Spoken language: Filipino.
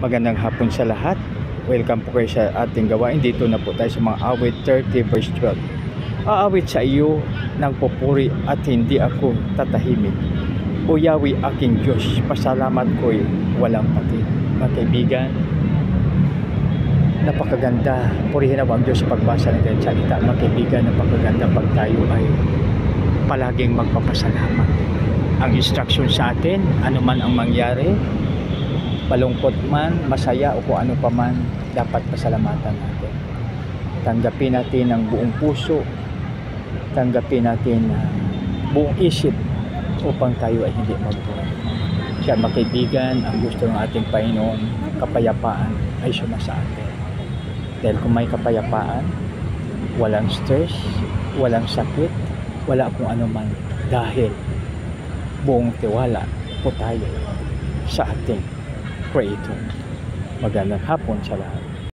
Magandang hapon sa lahat. Welcome po kayo sa ating gawain. Dito na po tayo sa mga awit 30 verse 12. Aawit sa iyo ng pupuri at hindi ako tatahimik. O Yahweh aking Diyos, pasalamat ko'y walang pati. Mga kaibigan, napakaganda. Purihin ako ang Diyos sa pagbasa ng kanyang salita. Mga kaibigan, napakaganda pag tayo ay palaging magpapasalamat. Ang instruction sa atin, ano man ang mangyari, malungkot man, masaya o kung ano pa man, dapat pasalamatan natin. Tanggapin natin ang buong puso, tanggapin natin buong isip upang tayo ay hindi magbuhay. Kaya mga kaibigan, ang gusto ng ating Panginoon, kapayapaan ay sumasa atin. Dahil kung may kapayapaan, walang stress, walang sakit, wala kung ano man, dahil buong tiwala po tayo sa ating Creator. Magandang hapon sa lahat.